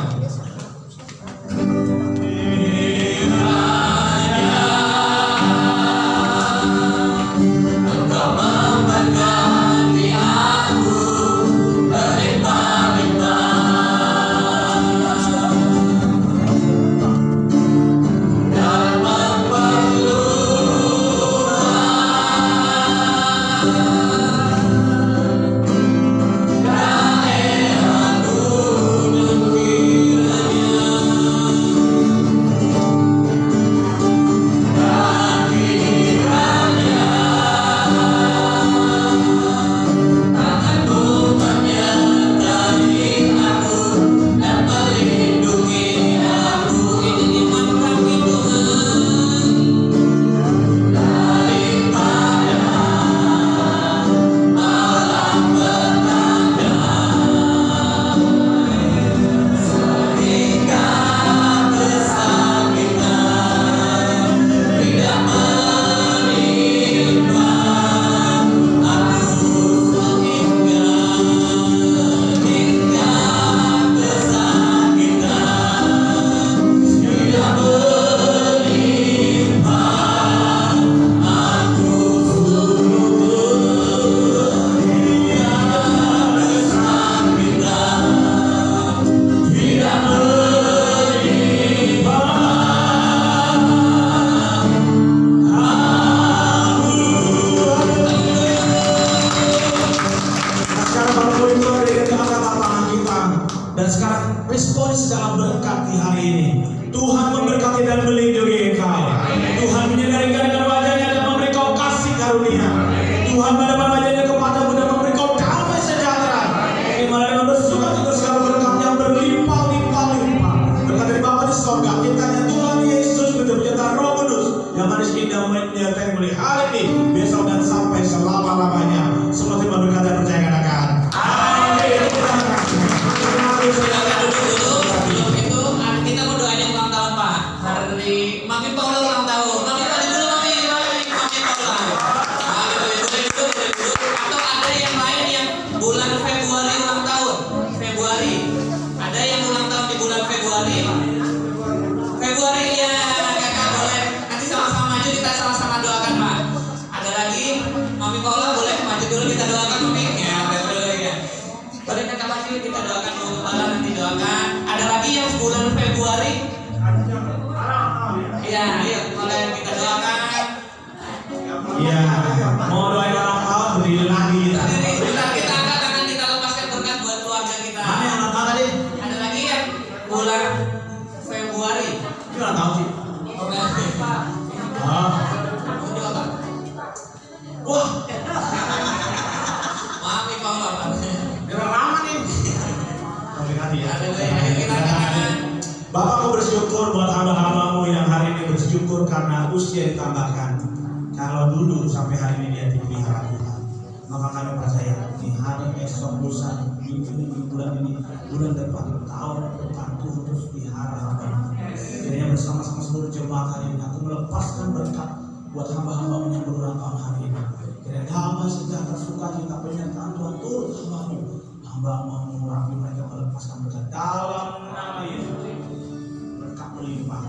kita doakan mungkin ya, ya. Boleh kakak Bakil kita doakan Pembala, nanti doakan. Ada lagi yang bulan Februari? Iya, ayo boleh kita doakan. Iya, mau doain orang tua berdiri lagi kita. Jadi sebentar kita angkat tangan, kita lepaskan berkat buat keluarga kita. Mana yang ulang tahun tadi? Ada lagi ya bulan Februari. Ini ulang tahun sih. Oke. Oh. Udah apa? Wah, Maaf nih Paul apa? udah lama nih. Komunikasi ya. Ada ayo kita angkat tangan. Bapak mau bersyukur buat hamba-hambamu yang hari ini bersyukur karena usia ditambahkan. Kalau dulu sampai hari ini dia dipelihara Tuhan, maka kami percaya di hari esok, lusa, minggu ini, bulan depan, tahun depan Tuhan terus pelihara hamba. Jadi bersama-sama seluruh jemaat hari ini aku melepaskan berkat buat hamba-hambamu yang berulang tahun hari ini. Kiranya damai, sejahtera, sukacita, penyertaan Tuhan turut hambamu. Hamba mau mengurapi mereka, melepaskan berkat dalam nama Yesus. Berkat melimpah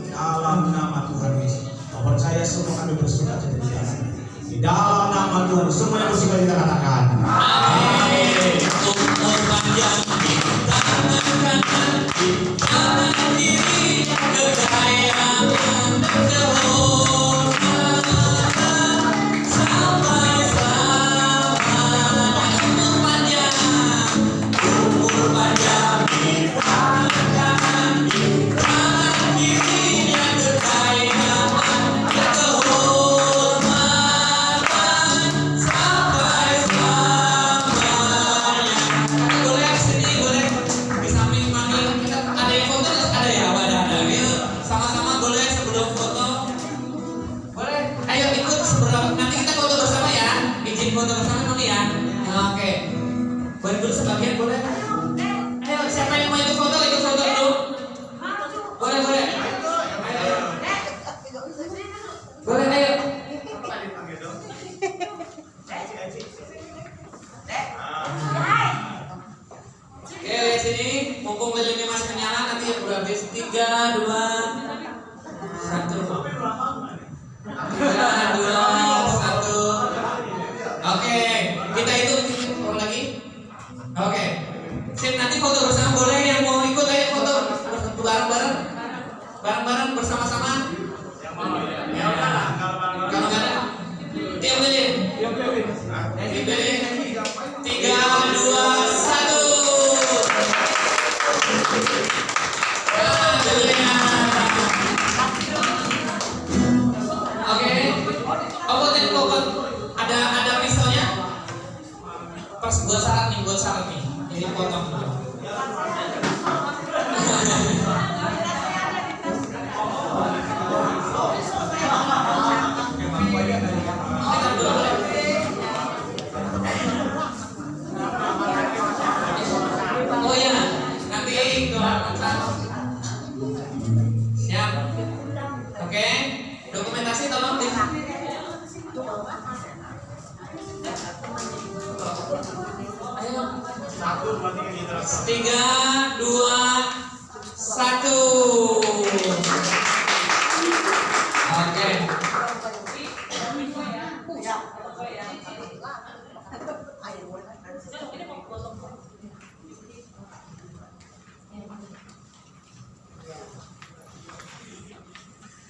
dalam nama Tuhan Yesus. Kau percaya semua kami bersuka cita di dalamnya. Di dalam nama Tuhan semua yang bersuka kita katakan. Amin. Umur panjang di tangan kanan, di tangan kiri kekayaan dan kehormatan sampai selamanya. Umur panjang di tangan kanan, di tangan kiri kekayaan dan kehormatan sampai selamanya. Boleh sini, boleh di samping panggil. Kita ada yang foto, ada ya, ada. Ayo sama-sama boleh sebelum foto. Boleh. Ayo ikut sebelum nanti kita foto bersama ya. Izin foto bersama dulu ya. Oke. Boleh dulu sebagian boleh. Ayo siapa yang mau ikut foto dulu. Boleh. Ayo. Boleh ayo. Oke, lihat sini, mumpung lilinnya masih menyala, nanti udah habis 3, 2, 1. 3, 2, 1. Oke, kita hitung lagi. Oke, sip, nanti foto bersama boleh, yang mau ikut ayo foto bareng-bareng bersama-sama. Ya, kalau nggak ada, tiap lilin. 3, 2, 1. Oke, ada pisaunya. Pas buat syarat nih, jadi potong dulu. Oh ya, nanti doakan. Siap. Oke, dokumentasi tolong di. Ayo. 3, 2, 1. Oke.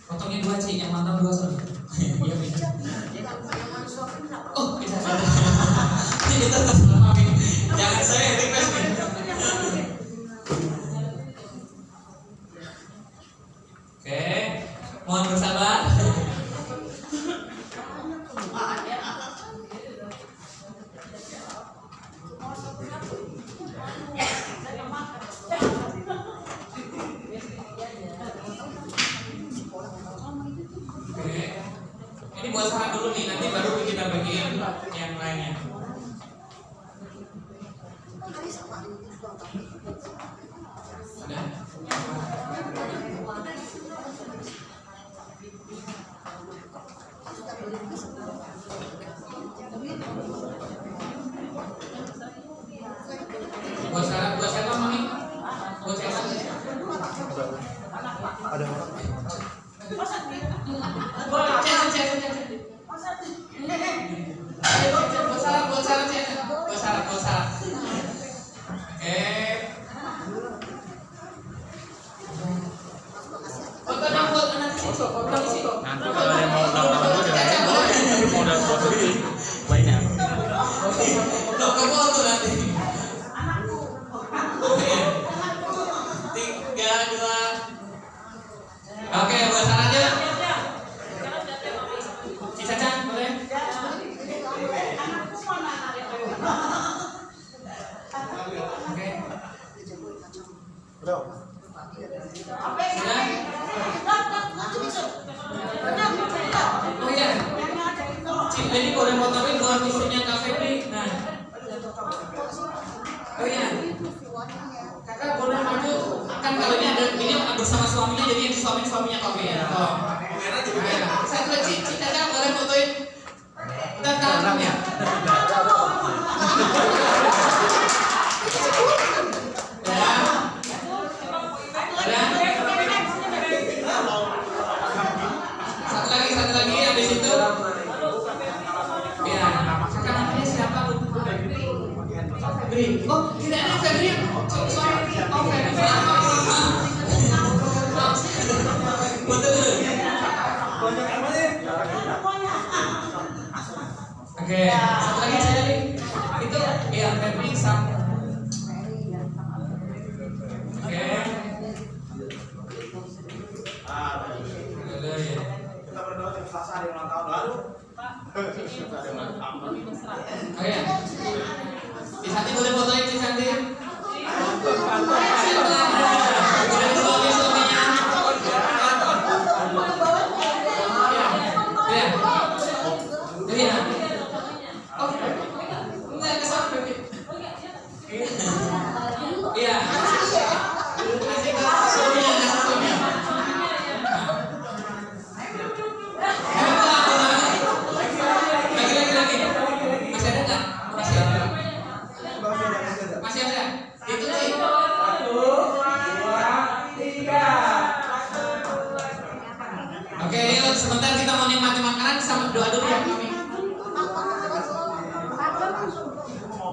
Potongnya 2 Ci, yang mantan 2 soalnya. Iya bisa. Oh bisa. Ini kita terserah. Jangan saya request nih. Oke, mohon bersabar. Ini buat syarat dulu nih, nanti baru kita bagiin yang lainnya. foto nanti. 3, 2. Oke, buat sana aja. Si Caca, boleh? Oke. Bro. Sudah? Oh iya. Jadi boleh fotoin buat istrinya Kak Febri. Nah. Oh iya. Kakak boleh maju. Kan kalau ini ada ini bersama suaminya, jadi yang suaminya Kak Febri ya. Oh. Nah, satu lagi Caca boleh fotoin. Kita tangan ya. Satu lagi habis itu. Ya, kakak namanya siapa lu? Febri. Oh, tidak ada Febri. Oh, Febri. Betul. Oke, satu lagi saya lagi. Itu ya Febri sama. Oke. Kita berdoa di Selasa hari ulang tahun lalu. Oh ya. Di Santi boleh fotoin di Santi. Udah suami suaminya. Ya. Ya. Oh. Enggak kesana Baby. Iya. Kasih ke suaminya, kasih suaminya. Lagi. Masih ada nggak? Masih ada. Itu sih. 1, 2, 3. Oke, yuk sebentar kita mau nikmati makanan sama doa dulu ya kami.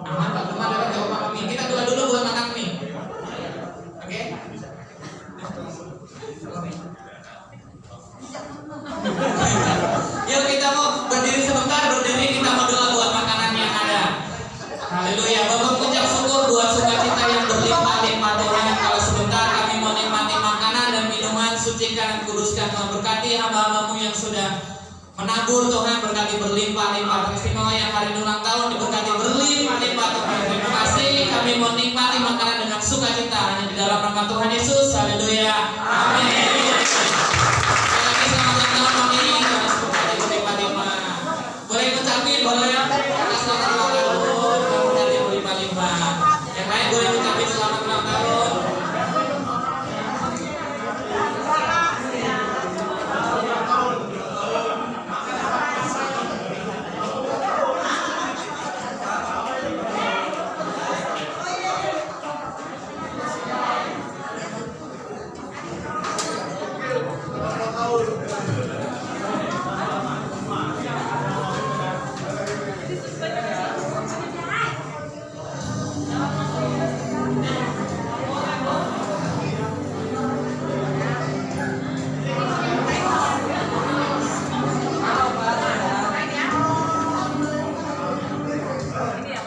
Aman, Pak Teman dapat jawaban kami. Kita doa dulu buat makan mie. Oke? Yuk kita mau berdiri sebentar, kita mau doa buat makanan yang ada. Haleluya. Bapak ucap syukur buat sukacita yang berlimpah-limpah Tuhan. Kalau sebentar kami mau nikmati makanan dan minuman, sucikan dan kuduskan Tuhan. Berkati hamba-hambamu yang sudah menabur Tuhan, berkati berlimpah-limpah. Teristimewa yang hari ulang tahun diberkati berlimpah-limpah Tuhan. Terima kasih, kami mau nikmati makanan dengan sukacita hanya di dalam nama Tuhan Yesus. Haleluya.